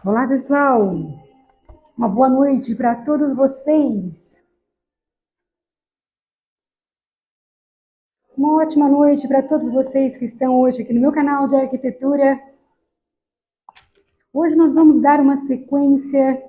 Olá, pessoal! Uma boa noite para todos vocês. Uma ótima noite para todos vocês que estão hoje aqui no meu canal de arquitetura. Hoje nós vamos dar uma sequência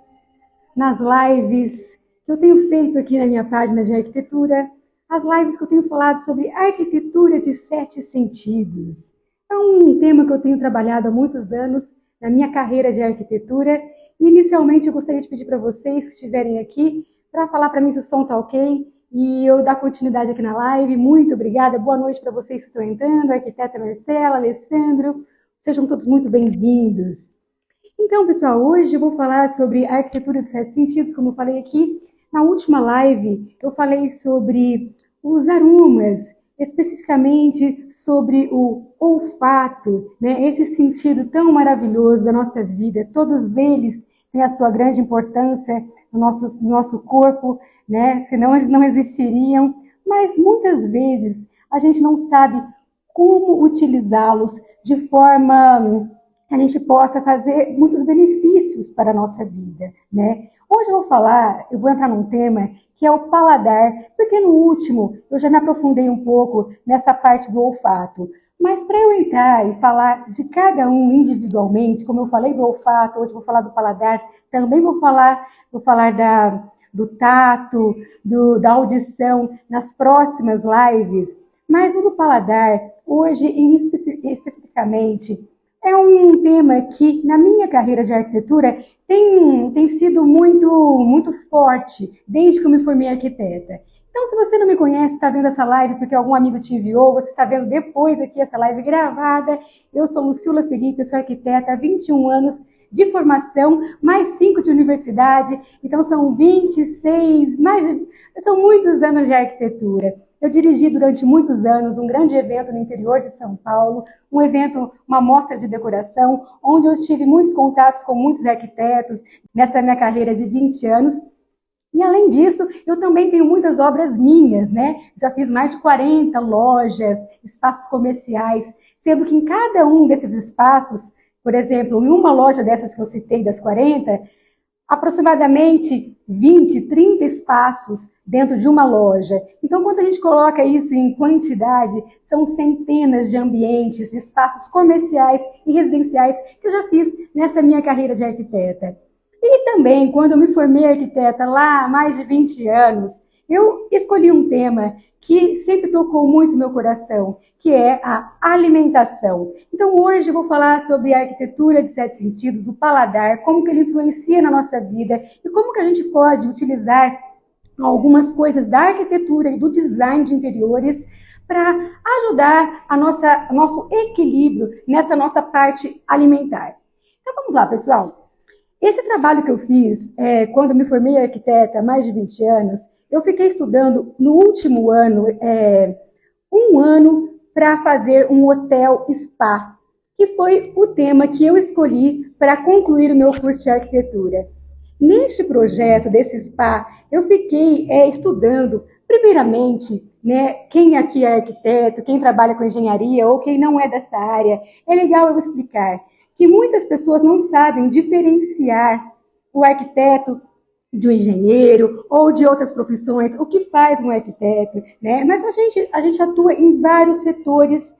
nas lives que eu tenho feito aqui na minha página de arquitetura, as lives que eu tenho falado sobre arquitetura de 7 sentidos. É um tema que eu tenho trabalhado há muitos anos na minha carreira de arquitetura. E inicialmente eu gostaria de pedir para vocês que estiverem aqui para falar para mim se o som está ok e eu dar continuidade aqui na live. Muito obrigada, boa noite para vocês que estão entrando, arquiteta Marcela, Alessandro, sejam todos muito bem-vindos. Então, pessoal, hoje eu vou falar sobre a arquitetura de 7 sentidos, como eu falei aqui. Na última live, eu falei sobre os aromas, especificamente sobre o olfato, né? Esse sentido tão maravilhoso da nossa vida. Todos eles têm a sua grande importância no nosso corpo, né? Senão eles não existiriam. Mas muitas vezes a gente não sabe como utilizá-los de forma que a gente possa fazer muitos benefícios para a nossa vida, né? Hoje eu vou entrar num tema que é o paladar, porque no último eu já me aprofundei um pouco nessa parte do olfato. Mas para eu entrar e falar de cada um individualmente, como eu falei do olfato, hoje eu vou falar do paladar, também vou falar do tato, da audição nas próximas lives. Mas no paladar, hoje especificamente, é um tema que, na minha carreira de arquitetura, tem sido muito forte desde que eu me formei arquiteta. Então, se você não me conhece, está vendo essa live porque algum amigo te enviou, você está vendo depois aqui essa live gravada, eu sou Lucila Felipe, eu sou arquiteta há 21 anos de formação, mais 5 de universidade, então são 26, são muitos anos de arquitetura. Eu dirigi durante muitos anos um grande evento no interior de São Paulo, um evento, uma mostra de decoração, onde eu tive muitos contatos com muitos arquitetos nessa minha carreira de 20 anos. E além disso, eu também tenho muitas obras minhas, né? Já fiz mais de 40 lojas, espaços comerciais, sendo que em cada um desses espaços, por exemplo, em uma loja dessas que eu citei das 40, aproximadamente 20, 30 espaços dentro de uma loja. Então, quando a gente coloca isso em quantidade, são centenas de ambientes, de espaços comerciais e residenciais que eu já fiz nessa minha carreira de arquiteta. E também, quando eu me formei arquiteta lá há mais de 20 anos, eu escolhi um tema que sempre tocou muito meu coração, que é a alimentação. Então hoje eu vou falar sobre a arquitetura de 7 sentidos, o paladar, como que ele influencia na nossa vida e como que a gente pode utilizar algumas coisas da arquitetura e do design de interiores para ajudar nosso equilíbrio nessa nossa parte alimentar. Então vamos lá, pessoal. Esse trabalho que eu fiz, quando eu me formei arquiteta há mais de 20 anos, eu fiquei estudando no último ano, um ano para fazer um hotel spa, que foi o tema que eu escolhi para concluir o meu curso de arquitetura. Neste projeto desse spa, eu fiquei estudando, primeiramente, né, quem aqui é arquiteto, quem trabalha com engenharia ou quem não é dessa área. É legal eu explicar que muitas pessoas não sabem diferenciar o arquiteto do engenheiro ou de outras profissões, o que faz um arquiteto, né? Mas a gente atua em vários setores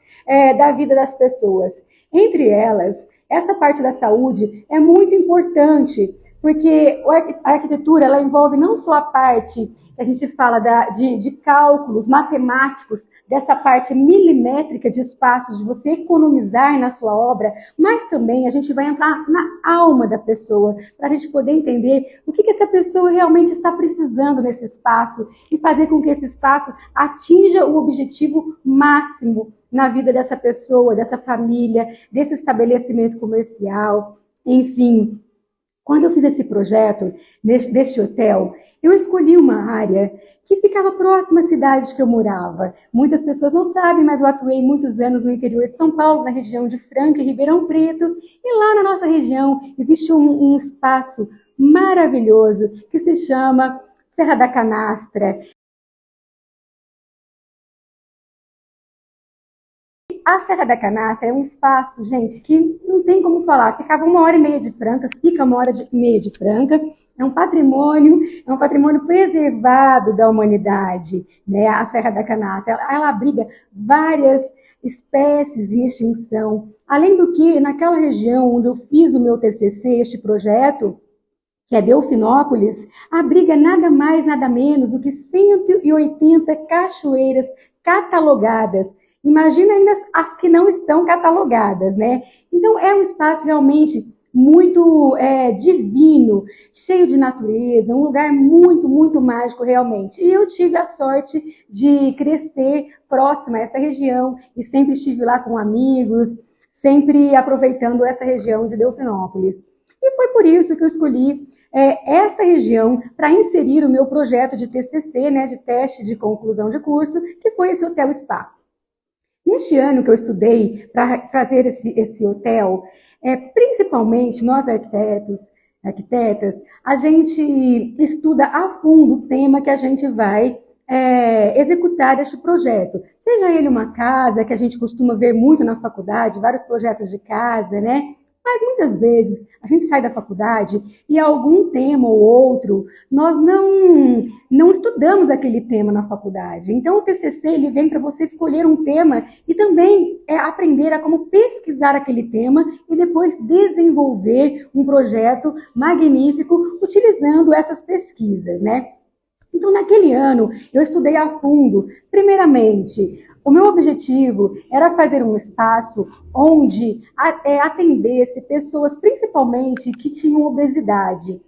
da vida das pessoas. Entre elas, essa parte da saúde é muito importante, porque a arquitetura ela envolve não só a parte que a gente fala de cálculos matemáticos, dessa parte milimétrica de espaços, de você economizar na sua obra, mas também a gente vai entrar na alma da pessoa, para a gente poder entender o que essa pessoa realmente está precisando nesse espaço e fazer com que esse espaço atinja o objetivo máximo na vida dessa pessoa, dessa família, desse estabelecimento comercial, enfim. Quando eu fiz esse projeto deste hotel, eu escolhi uma área que ficava próxima à cidade que eu morava. Muitas pessoas não sabem, mas eu atuei muitos anos no interior de São Paulo, na região de Franca e Ribeirão Preto. E lá na nossa região existe um espaço maravilhoso que se chama Serra da Canastra. A Serra da Canastra é um espaço, gente, que não tem como falar. Ficava 1h30 de Franca, fica 1h30 de Franca. É um patrimônio preservado da humanidade, né? A Serra da Canastra. Ela abriga várias espécies em extinção. Além do que, naquela região onde eu fiz o meu TCC, este projeto, que é Delfinópolis, abriga nada mais, nada menos do que 180 cachoeiras catalogadas. Imagina ainda as que não estão catalogadas, né? Então, é um espaço realmente muito divino, cheio de natureza, um lugar muito, muito mágico realmente. E eu tive a sorte de crescer próxima a essa região e sempre estive lá com amigos, sempre aproveitando essa região de Delfinópolis. E foi por isso que eu escolhi esta região para inserir o meu projeto de TCC, né, de teste de conclusão de curso, que foi esse Hotel Spa. Neste ano que eu estudei para fazer esse hotel, principalmente nós arquitetas, a gente estuda a fundo o tema que a gente vai executar este projeto. Seja ele uma casa, que a gente costuma ver muito na faculdade, vários projetos de casa, né? Mas muitas vezes a gente sai da faculdade e algum tema ou outro, nós não estudamos aquele tema na faculdade. Então o TCC ele vem para você escolher um tema e também aprender a como pesquisar aquele tema e depois desenvolver um projeto magnífico utilizando essas pesquisas, né? Então, naquele ano, eu estudei a fundo. Primeiramente, o meu objetivo era fazer um espaço onde atendesse pessoas, principalmente, que tinham obesidade.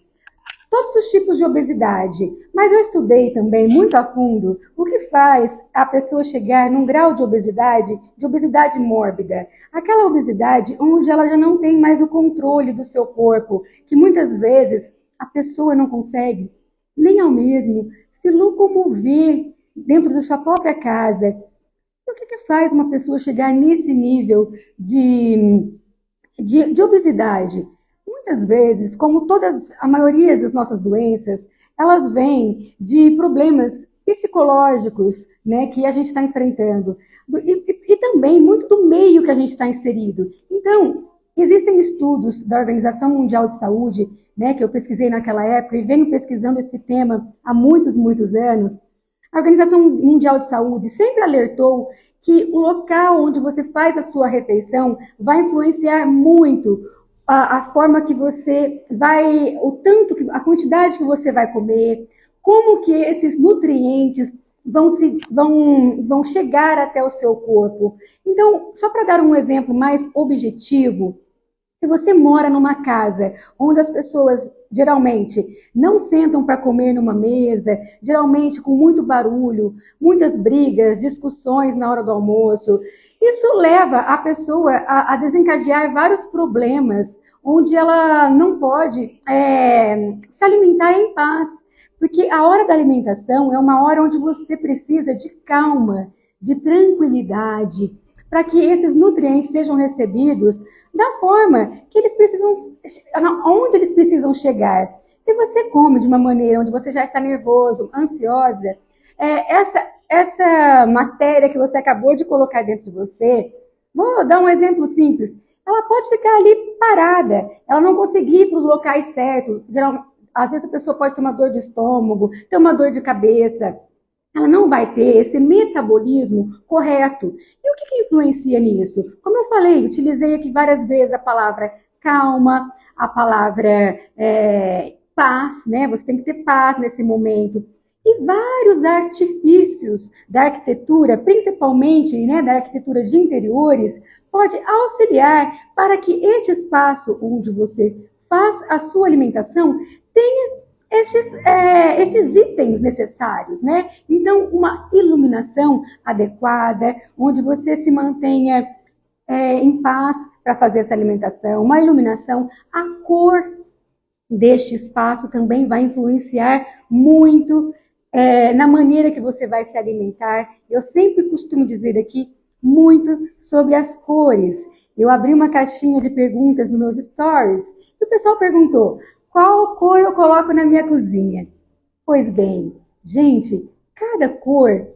Todos os tipos de obesidade. Mas eu estudei também muito a fundo o que faz a pessoa chegar num grau de obesidade mórbida. Aquela obesidade onde ela já não tem mais o controle do seu corpo, que muitas vezes a pessoa não consegue nem ao mesmo se locomover dentro da sua própria casa. E o que faz uma pessoa chegar nesse nível de obesidade? Muitas vezes, como a maioria das nossas doenças, elas vêm de problemas psicológicos, né, que a gente está enfrentando. E também muito do meio que a gente está inserido. Então, existem estudos da Organização Mundial de Saúde, né, que eu pesquisei naquela época e venho pesquisando esse tema há muitos, muitos anos. A Organização Mundial de Saúde sempre alertou que o local onde você faz a sua refeição vai influenciar muito a forma que você vai, a quantidade que você vai comer, como que esses nutrientes vão chegar até o seu corpo. Então, só para dar um exemplo mais objetivo, se você mora numa casa onde as pessoas geralmente não sentam para comer numa mesa, geralmente com muito barulho, muitas brigas, discussões na hora do almoço, isso leva a pessoa a desencadear vários problemas, onde ela não pode se alimentar em paz. Porque a hora da alimentação é uma hora onde você precisa de calma, de tranquilidade, para que esses nutrientes sejam recebidos da forma que eles precisam, onde eles precisam chegar. Se você come de uma maneira onde você já está nervoso, ansiosa, essa matéria que você acabou de colocar dentro de você, vou dar um exemplo simples, ela pode ficar ali parada, ela não conseguir ir para os locais certos. Às vezes a pessoa pode ter uma dor de estômago, ter uma dor de cabeça, ela não vai ter esse metabolismo correto. E o que influencia nisso? Como eu falei, utilizei aqui várias vezes a palavra calma, a palavra paz, né? Você tem que ter paz nesse momento. E vários artifícios da arquitetura, principalmente, né, da arquitetura de interiores, pode auxiliar para que este espaço onde você faz a sua alimentação tenha esses itens necessários, né? Então, uma iluminação adequada, onde você se mantenha em paz para fazer essa alimentação, uma iluminação, a cor deste espaço também vai influenciar muito na maneira que você vai se alimentar. Eu sempre costumo dizer aqui muito sobre as cores. Eu abri uma caixinha de perguntas nos meus stories e o pessoal perguntou: qual cor eu coloco na minha cozinha? Pois bem, gente, cada cor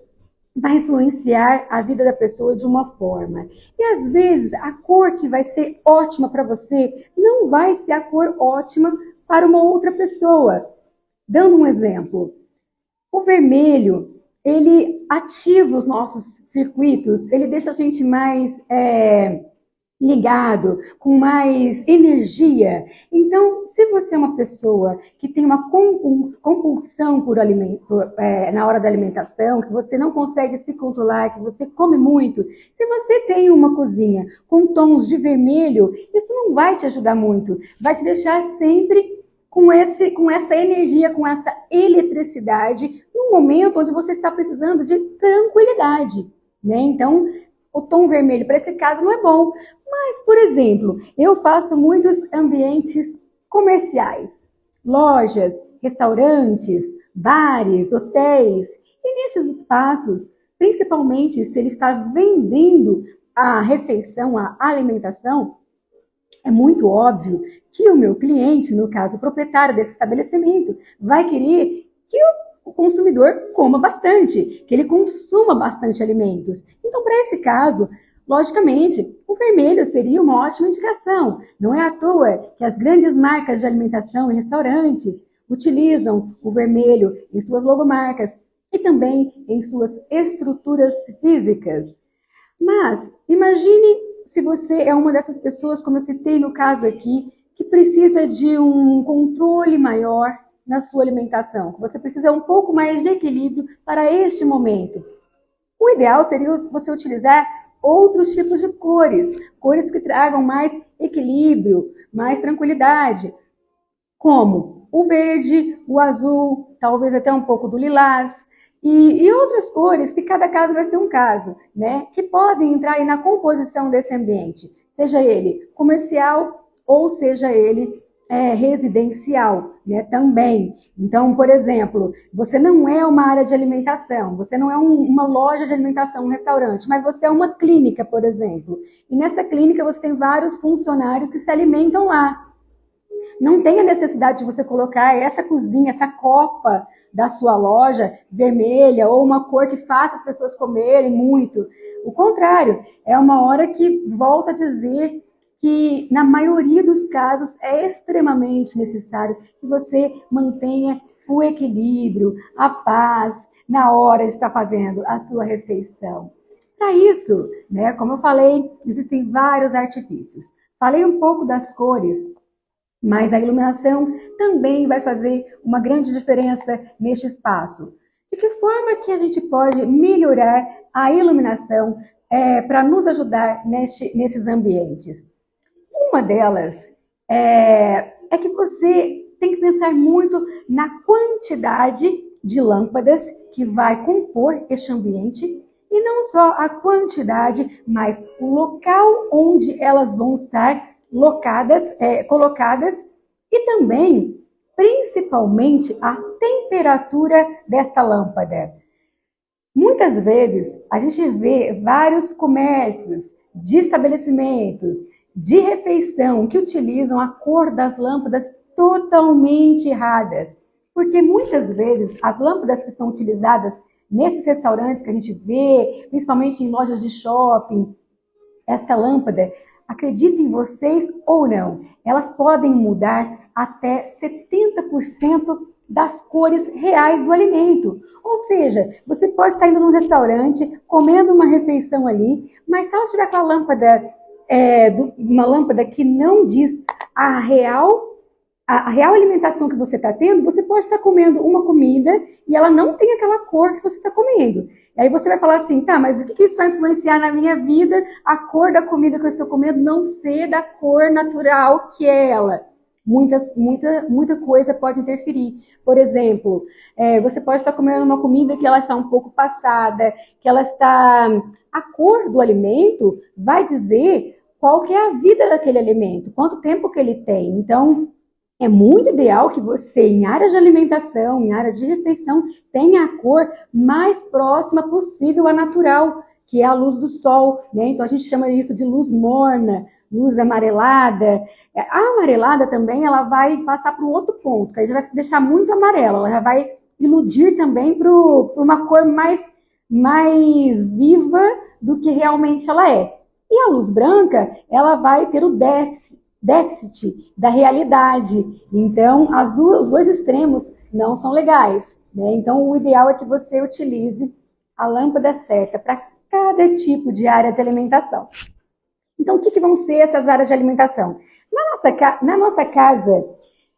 vai influenciar a vida da pessoa de uma forma. E às vezes a cor que vai ser ótima para você não vai ser a cor ótima para uma outra pessoa. Dando um exemplo, o vermelho, ele ativa os nossos circuitos, ele deixa a gente mais ligado, com mais energia. Então, se você é uma pessoa que tem uma compulsão por alimento, na hora da alimentação, que você não consegue se controlar, que você come muito, se você tem uma cozinha com tons de vermelho, isso não vai te ajudar muito, vai te deixar sempre com essa energia, com essa eletricidade, num momento onde você está precisando de tranquilidade, né? Então, o tom vermelho para esse caso não é bom. Mas, por exemplo, eu faço muitos ambientes comerciais, lojas, restaurantes, bares, hotéis, e nesses espaços, principalmente se ele está vendendo a refeição, a alimentação, é muito óbvio que o meu cliente, no caso o proprietário desse estabelecimento, vai querer que o consumidor coma bastante, que ele consuma bastante alimentos. Então, para esse caso, logicamente, o vermelho seria uma ótima indicação. Não é à toa que as grandes marcas de alimentação e restaurantes utilizam o vermelho em suas logomarcas e também em suas estruturas físicas. Mas imagine se você é uma dessas pessoas, como eu citei no caso aqui, que precisa de um controle maior na sua alimentação, que você precisa um pouco mais de equilíbrio para este momento. O ideal seria você utilizar outros tipos de cores, cores que tragam mais equilíbrio, mais tranquilidade, como o verde, o azul, talvez até um pouco do lilás, e outras cores que cada caso vai ser um caso, né? Que podem entrar aí na composição desse ambiente, seja ele comercial ou seja ele residencial, né? Também. Então, por exemplo, você não é uma área de alimentação, você não é uma loja de alimentação, um restaurante, mas você é uma clínica, por exemplo. E nessa clínica você tem vários funcionários que se alimentam lá. Não tem a necessidade de você colocar essa cozinha, essa copa da sua loja vermelha ou uma cor que faça as pessoas comerem muito. O contrário, é uma hora que volta a dizer que na maioria dos casos é extremamente necessário que você mantenha o equilíbrio, a paz na hora de estar fazendo a sua refeição. Para isso, né, como eu falei, existem vários artifícios. Falei um pouco das cores, mas a iluminação também vai fazer uma grande diferença neste espaço. De que forma que a gente pode melhorar a iluminação para nos ajudar nesses ambientes? Uma delas é que você tem que pensar muito na quantidade de lâmpadas que vai compor este ambiente e não só a quantidade, mas o local onde elas vão estar colocadas e também, principalmente, a temperatura desta lâmpada. Muitas vezes a gente vê vários comércios de estabelecimentos de refeição que utilizam a cor das lâmpadas totalmente erradas, porque muitas vezes as lâmpadas que são utilizadas nesses restaurantes que a gente vê, principalmente em lojas de shopping, esta lâmpada, acreditem vocês ou não, elas podem mudar até 70% das cores reais do alimento. Ou seja, você pode estar indo num restaurante, comendo uma refeição ali, mas se ela estiver com a lâmpada, uma lâmpada que não diz a real alimentação que você está tendo, você pode estar comendo uma comida e ela não tem aquela cor que você está comendo. E aí você vai falar assim, tá, mas o que isso vai influenciar na minha vida, a cor da comida que eu estou comendo não ser da cor natural que é ela? Muita coisa pode interferir. Por exemplo, você pode estar comendo uma comida que ela está um pouco passada, que ela está... A cor do alimento vai dizer qual que é a vida daquele alimento, quanto tempo que ele tem. Então, é muito ideal que você, em áreas de alimentação, em áreas de refeição, tenha a cor mais próxima possível à natural, que é a luz do sol, né? Então a gente chama isso de luz morna, luz amarelada. A amarelada também, ela vai passar para o outro ponto, que aí já vai deixar muito amarela, ela já vai iludir também para uma cor mais mais viva do que realmente ela é. E a luz branca, ela vai ter o déficit da realidade. Então, os dois extremos não são legais, né? Então, o ideal é que você utilize a lâmpada certa para cada tipo de área de alimentação. Então, o que vão ser essas áreas de alimentação? Na nossa casa,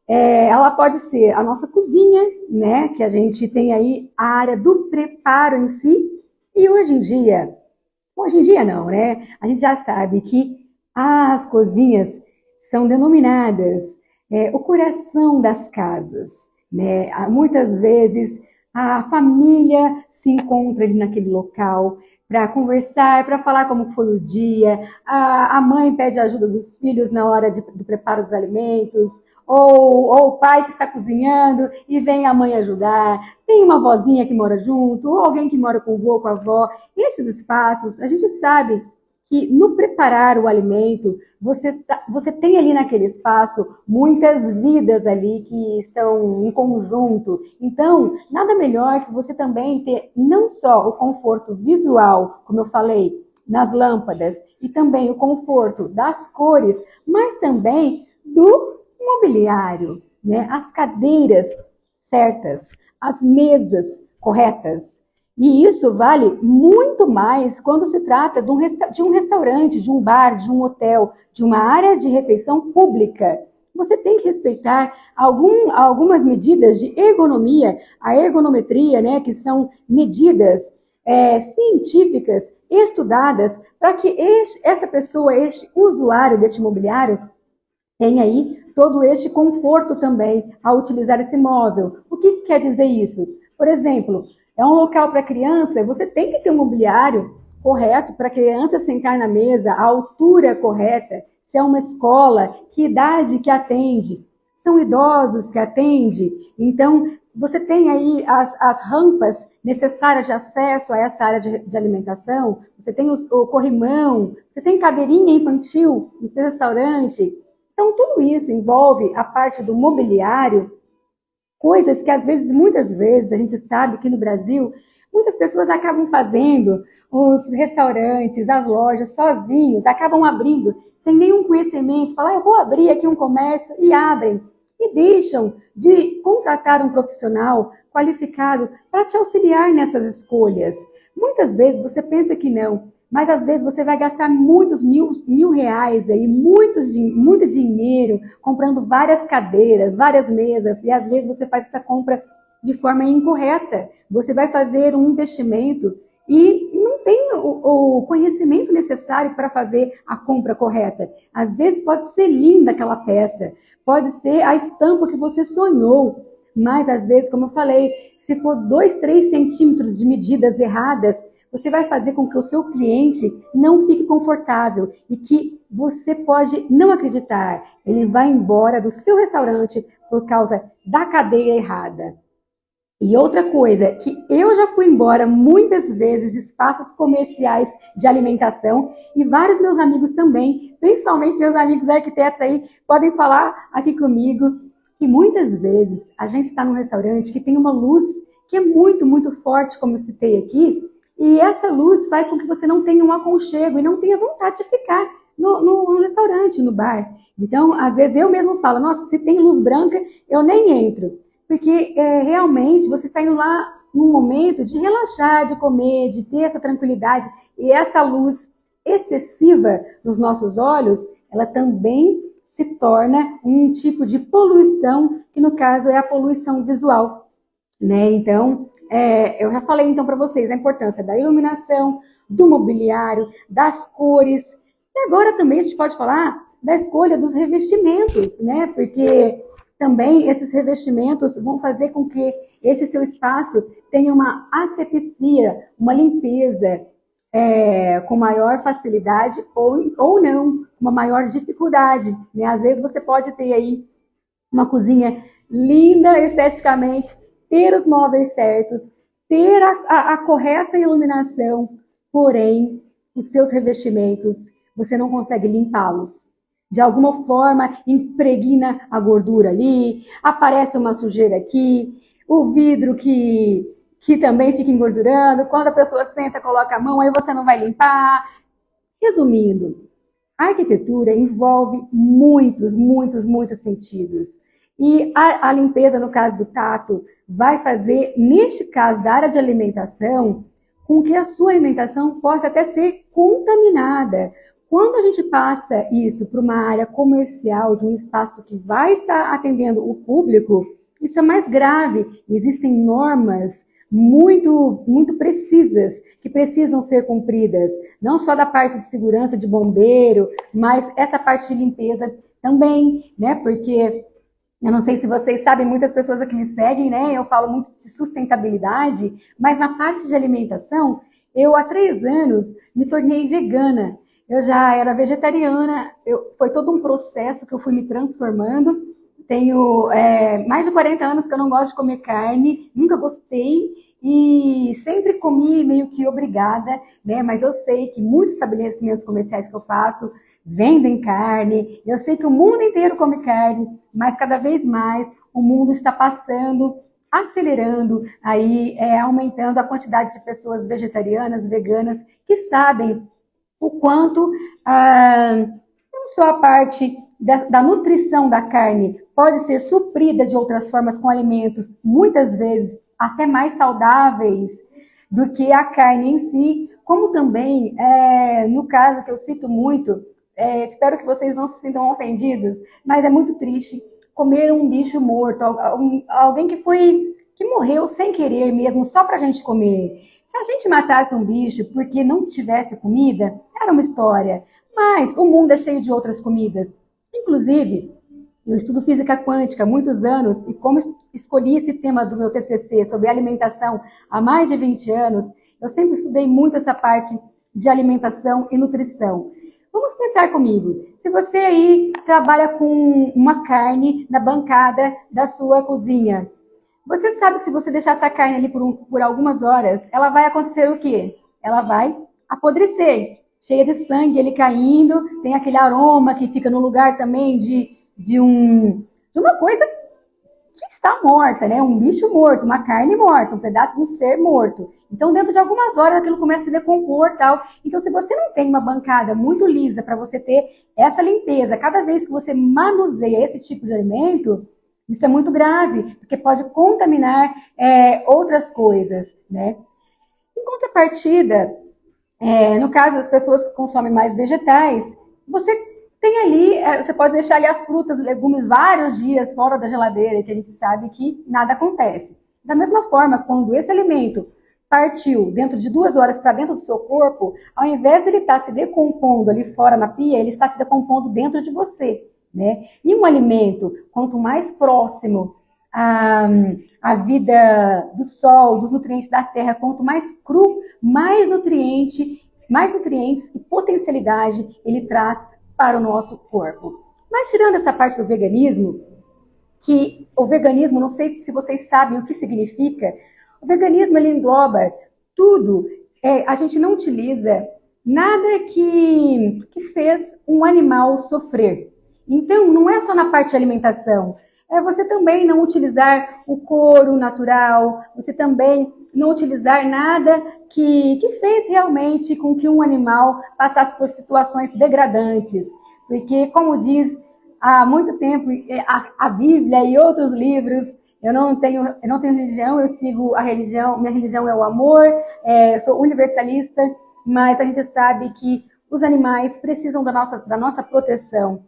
ela pode ser a nossa cozinha, né? Que a gente tem aí a área do preparo em si. E hoje em dia não, né? A gente já sabe que as cozinhas são denominadas o coração das casas, né? Muitas vezes a família se encontra ali naquele local para conversar, para falar como foi o dia. A mãe pede ajuda dos filhos na hora do preparo dos alimentos, ou o pai que está cozinhando e vem a mãe ajudar. Tem uma vozinha que mora junto, ou alguém que mora com o vô, com a avó. Esses espaços, a gente sabe que no preparar o alimento, você tem ali naquele espaço muitas vidas ali que estão em conjunto. Então, nada melhor que você também ter não só o conforto visual, como eu falei, nas lâmpadas, e também o conforto das cores, mas também do mobiliário, né? As cadeiras certas, as mesas corretas. E isso vale muito mais quando se trata de um restaurante, de um bar, de um hotel, de uma área de refeição pública. Você tem que respeitar algumas medidas de ergonomia, a ergonometria, né, que são medidas científicas, estudadas, para que essa pessoa, este usuário deste mobiliário, tenha aí todo este conforto também ao utilizar esse móvel. O que quer dizer isso? Por exemplo, é um local para criança, você tem que ter um mobiliário correto para a criança sentar na mesa, a altura correta, se é uma escola, que idade que atende, são idosos que atende, então você tem aí as rampas necessárias de acesso a essa área de alimentação, você tem o corrimão, você tem cadeirinha infantil no seu restaurante. Então, tudo isso envolve a parte do mobiliário, coisas que muitas vezes, a gente sabe que no Brasil, muitas pessoas acabam fazendo, os restaurantes, as lojas, sozinhos, acabam abrindo, sem nenhum conhecimento, falam, eu vou abrir aqui um comércio, e abrem. E deixam de contratar um profissional qualificado para te auxiliar nessas escolhas. Muitas vezes você pensa que não, mas às vezes você vai gastar muitos mil reais aí, muito dinheiro, comprando várias cadeiras, várias mesas, e às vezes você faz essa compra de forma incorreta. Você vai fazer um investimento e não tem o conhecimento necessário para fazer a compra correta. Às vezes pode ser linda aquela peça, pode ser a estampa que você sonhou, mas às vezes, como eu falei, se for 2, 3 centímetros de medidas erradas, você vai fazer com que o seu cliente não fique confortável e que você pode não acreditar. Ele vai embora do seu restaurante por causa da cadeia errada. E outra coisa, que eu já fui embora muitas vezes de espaços comerciais de alimentação e vários meus amigos também, principalmente meus amigos arquitetos aí, podem falar aqui comigo que muitas vezes a gente está num restaurante que tem uma luz que é muito, muito forte, como eu citei aqui, e essa luz faz com que você não tenha um aconchego e não tenha vontade de ficar no restaurante, no bar. Então, às vezes eu mesmo falo, nossa, se tem luz branca, eu nem entro. Porque realmente você está indo lá num momento de relaxar, de comer, de ter essa tranquilidade. E essa luz excessiva nos nossos olhos, ela também se torna um tipo de poluição, que no caso é a poluição visual, né? Então, eu já falei então para vocês a importância da iluminação, do mobiliário, das cores. E agora também a gente pode falar da escolha dos revestimentos, né? Porque também esses revestimentos vão fazer com que esse seu espaço tenha uma asepsia, uma limpeza com maior facilidade ou não, uma maior dificuldade, né? Às vezes você pode ter aí uma cozinha linda esteticamente, ter os móveis certos, ter a correta iluminação, porém, os seus revestimentos, você não consegue limpá-los. De alguma forma, impregna a gordura ali, aparece uma sujeira aqui, o vidro que que também fica engordurando. Quando a pessoa senta, coloca a mão, aí você não vai limpar. Resumindo, a arquitetura envolve muitos sentidos. E a limpeza, no caso do tato, vai fazer, neste caso da área de alimentação, com que a sua alimentação possa até ser contaminada. Quando a gente passa isso para uma área comercial, de um espaço que vai estar atendendo o público, isso é mais grave. Existem normas muito precisas que precisam ser cumpridas, não só da parte de segurança de bombeiro, mas essa parte de limpeza também, né? Porque eu não sei se vocês sabem, muitas pessoas aqui me seguem, né? Eu falo muito de sustentabilidade, mas na parte de alimentação, eu há 3 anos me tornei vegana. Eu já era vegetariana, foi todo um processo que eu fui me transformando. Tenho mais de 40 anos que eu não gosto de comer carne, nunca gostei e sempre comi meio que obrigada, né? Mas eu sei que muitos estabelecimentos comerciais que eu faço vendem carne, eu sei que o mundo inteiro come carne, mas cada vez mais o mundo está passando, acelerando, aí aumentando a quantidade de pessoas vegetarianas, veganas, que sabem o quanto não só a parte da nutrição da carne pode ser suprida de outras formas com alimentos, muitas vezes até mais saudáveis do que a carne em si, como também, no caso que eu cito muito, espero que vocês não se sintam ofendidos, mas é muito triste comer um bicho morto, alguém que morreu sem querer mesmo, só para a gente comer. Se a gente matasse um bicho porque não tivesse comida, era uma história. Mas o mundo é cheio de outras comidas. Inclusive, eu estudo física quântica há muitos anos e como escolhi esse tema do meu TCC sobre alimentação há mais de 20 anos, eu sempre estudei muito essa parte de alimentação e nutrição. Vamos pensar comigo. Se você aí trabalha com uma carne na bancada da sua cozinha, você sabe que se você deixar essa carne ali por algumas horas, ela vai acontecer o quê? Ela vai apodrecer, cheia de sangue, ele caindo, tem aquele aroma que fica no lugar também de uma coisa que está morta, né? Um bicho morto, uma carne morta, um pedaço de um ser morto. Então, dentro de algumas horas, aquilo começa a se decompor, tal. Então, se você não tem uma bancada muito lisa para você ter essa limpeza, cada vez que você manuseia esse tipo de alimento, isso é muito grave, porque pode contaminar outras coisas, né? Em contrapartida, no caso das pessoas que consomem mais vegetais, você tem ali, você pode deixar ali as frutas, legumes vários dias fora da geladeira, que a gente sabe que nada acontece. Da mesma forma, quando esse alimento partiu dentro de 2 horas para dentro do seu corpo, ao invés de ele estar se decompondo ali fora na pia, ele está se decompondo dentro de você, né? E um alimento, quanto mais próximo à vida do sol, dos nutrientes da terra, quanto mais cru, mais nutrientes e potencialidade ele traz para o nosso corpo. Mas tirando essa parte do veganismo, que o veganismo, não sei se vocês sabem o que significa, o veganismo ele engloba tudo, a gente não utiliza nada que fez um animal sofrer. Então, não é só na parte de alimentação, você também não utilizar o couro natural, você também não utilizar nada que fez realmente com que um animal passasse por situações degradantes. Porque, como diz há muito tempo a Bíblia e outros livros, eu não tenho religião, eu sigo a religião, minha religião é o amor, sou universalista, mas a gente sabe que os animais precisam da nossa proteção.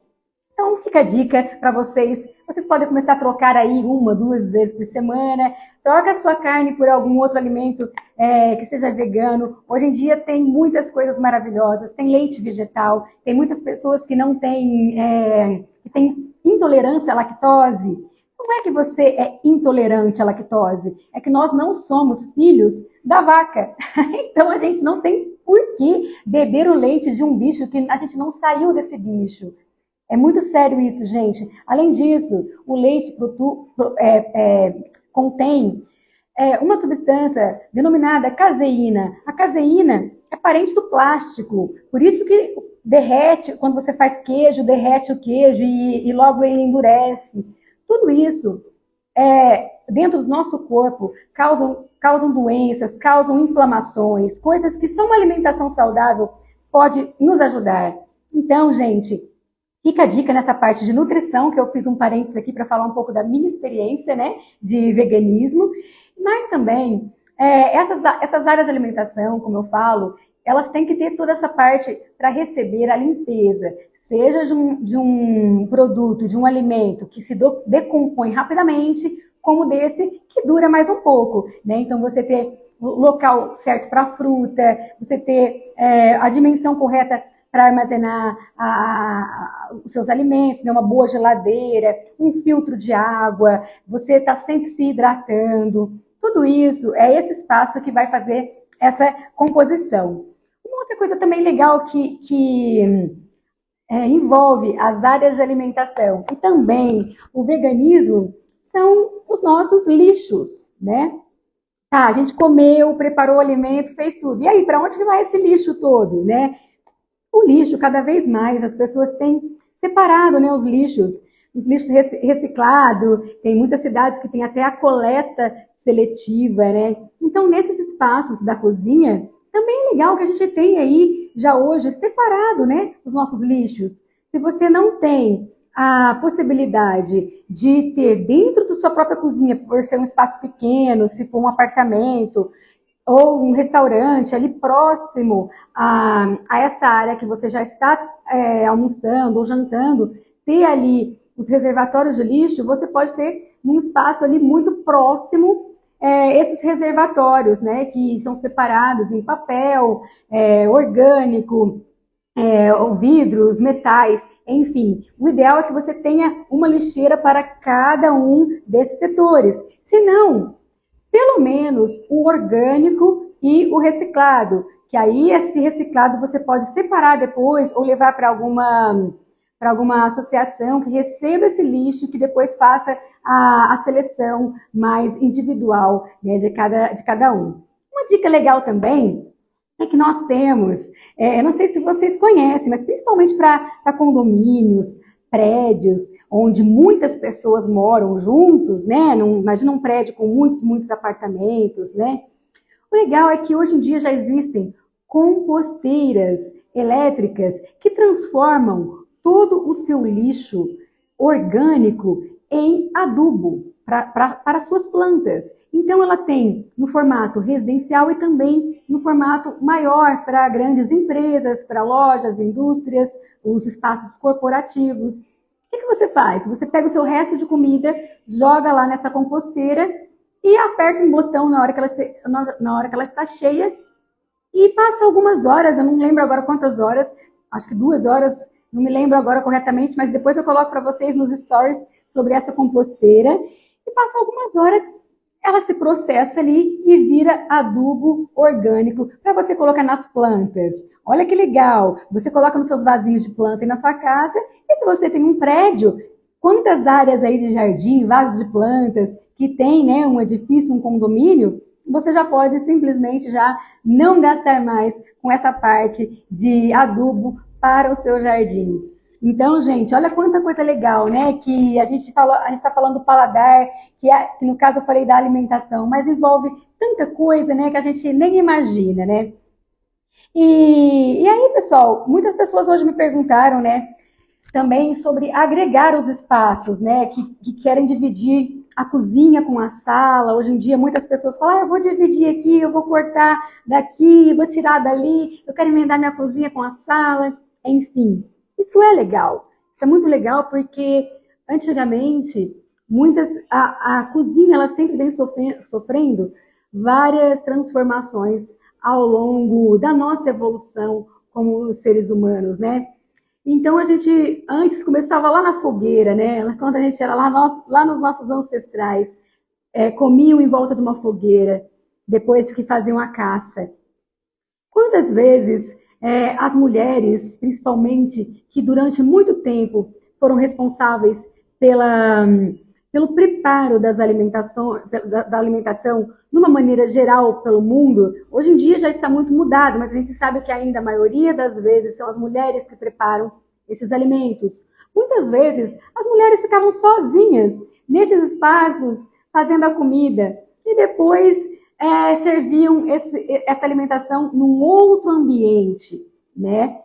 Então, fica a dica para vocês. Vocês podem começar a trocar aí 1, 2 vezes por semana. Troca a sua carne por algum outro alimento que seja vegano. Hoje em dia tem muitas coisas maravilhosas. Tem leite vegetal. Tem muitas pessoas que não têm, que têm intolerância à lactose. Não é que você é intolerante à lactose. É que nós não somos filhos da vaca. Então, a gente não tem por que beber o leite de um bicho que a gente não saiu desse bicho. É muito sério isso, gente. Além disso, o leite contém uma substância denominada caseína. A caseína é parente do plástico. Por isso que derrete, quando você faz queijo, derrete o queijo e logo ele endurece. Tudo isso dentro do nosso corpo causam doenças, causam inflamações, coisas que só uma alimentação saudável pode nos ajudar. Então, gente, fica a dica nessa parte de nutrição, que eu fiz um parênteses aqui para falar um pouco da minha experiência, né, de veganismo, mas também essas áreas de alimentação, como eu falo, elas têm que ter toda essa parte para receber a limpeza, seja de um produto, de um alimento que se decompõe rapidamente, como desse que dura mais um pouco, né? Então você ter o local certo para a fruta, você ter a dimensão correta para armazenar os seus alimentos, né? Uma boa geladeira, um filtro de água, você está sempre se hidratando. Tudo isso é esse espaço que vai fazer essa composição. Uma outra coisa também legal que envolve as áreas de alimentação e também o veganismo são os nossos lixos, né? Tá, a gente comeu, preparou o alimento, fez tudo. E aí, para onde que vai esse lixo todo, né? O lixo, cada vez mais, as pessoas têm separado, né, os lixos reciclados, tem muitas cidades que têm até a coleta seletiva, né? Então, nesses espaços da cozinha, também é legal que a gente tenha aí, já hoje, separado, né, os nossos lixos. Se você não tem a possibilidade de ter dentro da sua própria cozinha, por ser um espaço pequeno, se for um apartamento, ou um restaurante ali próximo a essa área que você já está almoçando ou jantando, ter ali os reservatórios de lixo, você pode ter num espaço ali muito próximo esses reservatórios, né, que são separados em papel, orgânico, vidros, metais, enfim. O ideal é que você tenha uma lixeira para cada um desses setores. Se não, pelo menos o orgânico e o reciclado, que aí esse reciclado você pode separar depois ou levar para alguma associação que receba esse lixo e que depois faça a seleção mais individual, né, de cada um. Uma dica legal também é que nós temos, não sei se vocês conhecem, mas principalmente para condomínios, prédios, onde muitas pessoas moram juntos, né? Imagina um prédio com muitos apartamentos, né? O legal é que hoje em dia já existem composteiras elétricas que transformam todo o seu lixo orgânico em adubo para suas plantas. Então ela tem no formato residencial e também no formato maior para grandes empresas, para lojas, indústrias, os espaços corporativos. O que você faz? Você pega o seu resto de comida, joga lá nessa composteira e aperta um botão na hora que ela está cheia e passa algumas horas, eu não lembro agora quantas horas, acho que 2 horas, não me lembro agora corretamente, mas depois eu coloco para vocês nos stories sobre essa composteira. E passa algumas horas, ela se processa ali e vira adubo orgânico para você colocar nas plantas. Olha que legal! Você coloca nos seus vasinhos de planta aí na sua casa, e se você tem um prédio, quantas áreas aí de jardim, vasos de plantas, que tem, né, um edifício, um condomínio, você já pode simplesmente já não gastar mais com essa parte de adubo para o seu jardim. Então, gente, olha quanta coisa legal, né? Que a gente está falando do paladar, que no caso eu falei da alimentação, mas envolve tanta coisa, né, que a gente nem imagina, né? E aí, pessoal, muitas pessoas hoje me perguntaram, né, também sobre agregar os espaços, né, que querem dividir a cozinha com a sala. Hoje em dia, muitas pessoas falam, eu vou dividir aqui, eu vou cortar daqui, vou tirar dali, eu quero emendar minha cozinha com a sala, enfim. Isso é legal, isso é muito legal porque antigamente a cozinha ela sempre vem sofrendo várias transformações ao longo da nossa evolução como seres humanos, né? Então a gente antes começava lá na fogueira, né? Quando a gente era lá nos nossos ancestrais, comiam em volta de uma fogueira depois que faziam a caça. Quantas vezes as mulheres, principalmente, que durante muito tempo foram responsáveis pelo preparo da alimentação, de uma maneira geral pelo mundo, hoje em dia já está muito mudado, mas a gente sabe que ainda a maioria das vezes são as mulheres que preparam esses alimentos. Muitas vezes as mulheres ficavam sozinhas nesses espaços fazendo a comida e depois serviam essa alimentação num outro ambiente, né?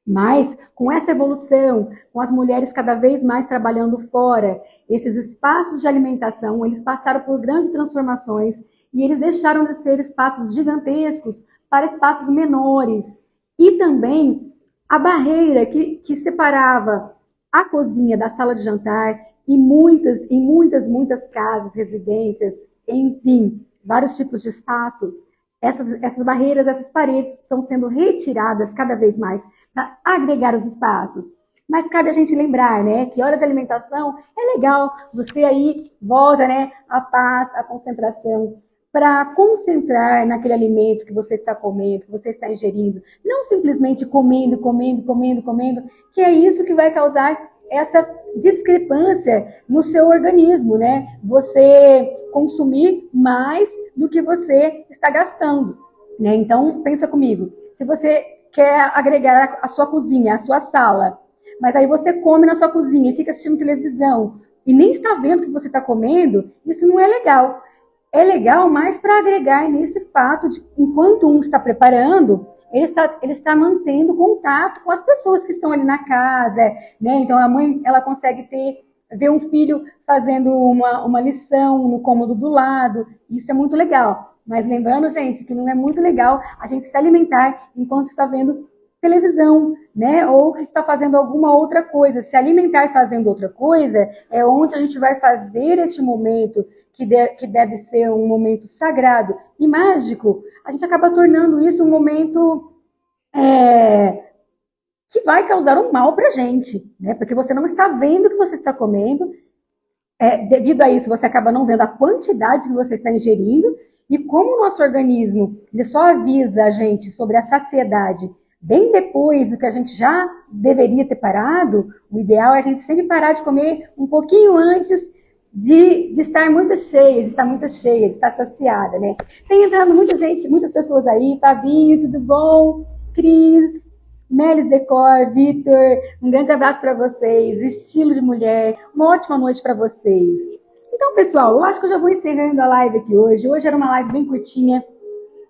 Mas com essa evolução, com as mulheres cada vez mais trabalhando fora, esses espaços de alimentação, eles passaram por grandes transformações e eles deixaram de ser espaços gigantescos para espaços menores. E também a barreira que separava a cozinha da sala de jantar e muitas casas, residências, enfim, vários tipos de espaços, essas barreiras, essas paredes estão sendo retiradas cada vez mais para agregar os espaços. Mas cabe a gente lembrar, né, que hora de alimentação é legal, você aí volta, né, a paz, a concentração, para concentrar naquele alimento que você está comendo, que você está ingerindo, não simplesmente comendo, que é isso que vai causar essa discrepância no seu organismo, né? Você consumir mais do que você está gastando, né? Então, pensa comigo, se você quer agregar a sua cozinha, a sua sala, mas aí você come na sua cozinha e fica assistindo televisão e nem está vendo o que você está comendo, isso não é legal. É legal mais para agregar nesse fato de, enquanto um está preparando, ele está mantendo contato com as pessoas que estão ali na casa, né? Então a mãe, ela consegue ver um filho fazendo uma lição no cômodo do lado, isso é muito legal. Mas lembrando, gente, que não é muito legal a gente se alimentar enquanto está vendo televisão, né? Ou que está fazendo alguma outra coisa. Se alimentar fazendo outra coisa é onde a gente vai fazer este momento que deve ser um momento sagrado e mágico, a gente acaba tornando isso um momento que vai causar um mal para a gente, né? Porque você não está vendo o que você está comendo, devido a isso você acaba não vendo a quantidade que você está ingerindo, e como o nosso organismo ele só avisa a gente sobre a saciedade bem depois do que a gente já deveria ter parado, o ideal é a gente sempre parar de comer um pouquinho antes de estar muito cheia, de estar saciada, né? Tem entrado muita gente, muitas pessoas aí, Tavinho, tudo bom? Cris, Melis Decor, Vitor, um grande abraço para vocês, Estilo de Mulher, uma ótima noite para vocês. Então, pessoal, eu acho que eu já vou encerrando a live aqui hoje. Hoje era uma live bem curtinha,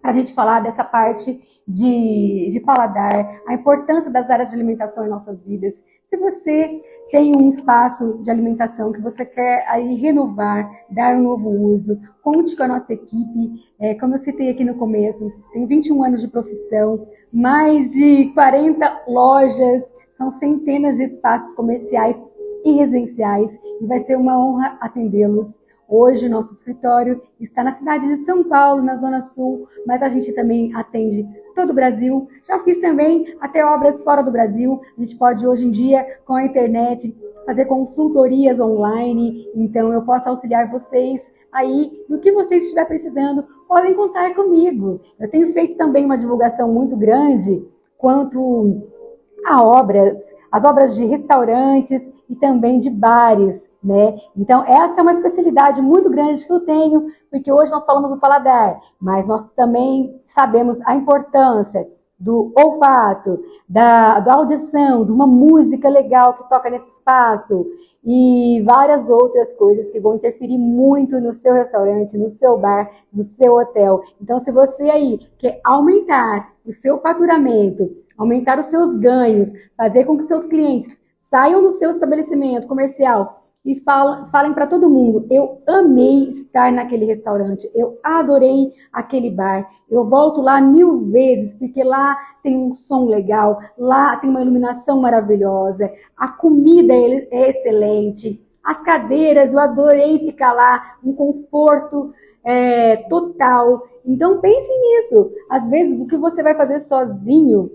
para a gente falar dessa parte de paladar, a importância das áreas de alimentação em nossas vidas. Se você tem um espaço de alimentação que você quer aí renovar, dar um novo uso, conte com a nossa equipe. Como eu citei aqui no começo, tenho 21 anos de profissão, mais de 40 lojas, são centenas de espaços comerciais e residenciais, e vai ser uma honra atendê-los. Hoje, nosso escritório está na cidade de São Paulo, na Zona Sul, mas a gente também atende todo o Brasil. Já fiz também até obras fora do Brasil. A gente pode, hoje em dia, com a internet, fazer consultorias online. Então, eu posso auxiliar vocês aí no que vocês estiverem precisando. Podem contar comigo. Eu tenho feito também uma divulgação muito grande quanto a as obras de restaurantes e também de bares, né? Então, essa é uma especialidade muito grande que eu tenho, porque hoje nós falamos do paladar, mas nós também sabemos a importância do olfato, da audição, de uma música legal que toca nesse espaço e várias outras coisas que vão interferir muito no seu restaurante, no seu bar, no seu hotel. Então, se você aí quer aumentar o seu faturamento, aumentar os seus ganhos, fazer com que seus clientes saiam do seu estabelecimento comercial e falem para todo mundo: eu amei estar naquele restaurante, eu adorei aquele bar, eu volto lá 1000 vezes, porque lá tem um som legal, lá tem uma iluminação maravilhosa, a comida é excelente, as cadeiras, eu adorei ficar lá, um conforto total. Então pense nisso. Às vezes o que você vai fazer sozinho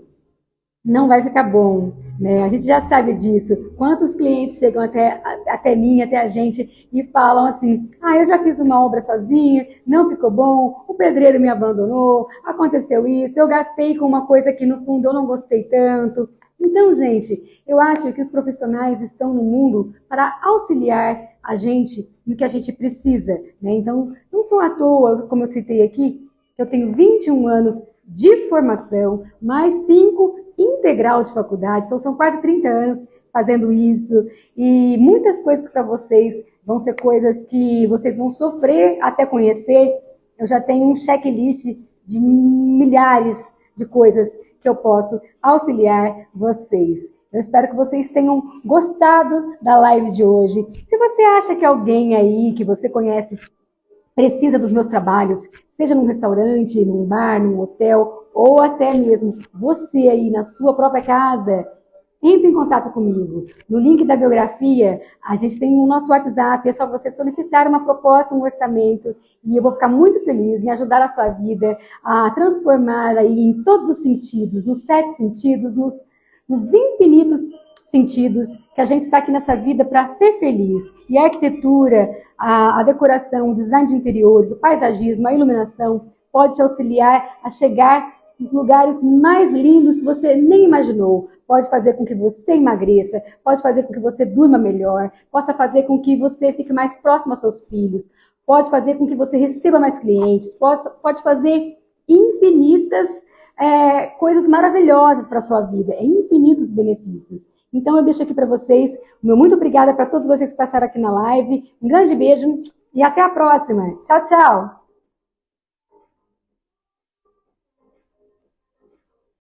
não vai ficar bom, né? A gente já sabe disso. Quantos clientes chegam até mim, até a gente, e falam assim: eu já fiz uma obra sozinho, não ficou bom, o pedreiro me abandonou, aconteceu isso, eu gastei com uma coisa que no fundo eu não gostei tanto. Então, gente, eu acho que os profissionais estão no mundo para auxiliar a gente no que a gente precisa, né? Então, não são à toa, como eu citei aqui, que eu tenho 21 anos de formação, mais 5 integral de faculdade, então são quase 30 anos fazendo isso, e muitas coisas para vocês vão ser coisas que vocês vão sofrer até conhecer. Eu já tenho um checklist de milhares de coisas que eu posso auxiliar vocês. Eu espero que vocês tenham gostado da live de hoje. Se você acha que alguém aí que você conhece precisa dos meus trabalhos, seja num restaurante, num bar, num hotel, ou até mesmo você aí na sua própria casa, entre em contato comigo. No link da biografia, a gente tem o nosso WhatsApp, é só você solicitar uma proposta, um orçamento, e eu vou ficar muito feliz em ajudar a sua vida a transformar aí em todos os sentidos, nos 7 sentidos, nos infinitos sentidos que a gente está aqui nessa vida para ser feliz. E a arquitetura, a decoração, o design de interiores, o paisagismo, a iluminação, pode te auxiliar a chegar nos lugares mais lindos que você nem imaginou. Pode fazer com que você emagreça, pode fazer com que você durma melhor, possa fazer com que você fique mais próximo aos seus filhos, pode fazer com que você receba mais clientes, pode fazer infinitas coisas maravilhosas para a sua vida, infinitos benefícios. Então eu deixo aqui para vocês o meu muito obrigada para todos vocês que passaram aqui na live. Um grande beijo e até a próxima. Tchau, tchau!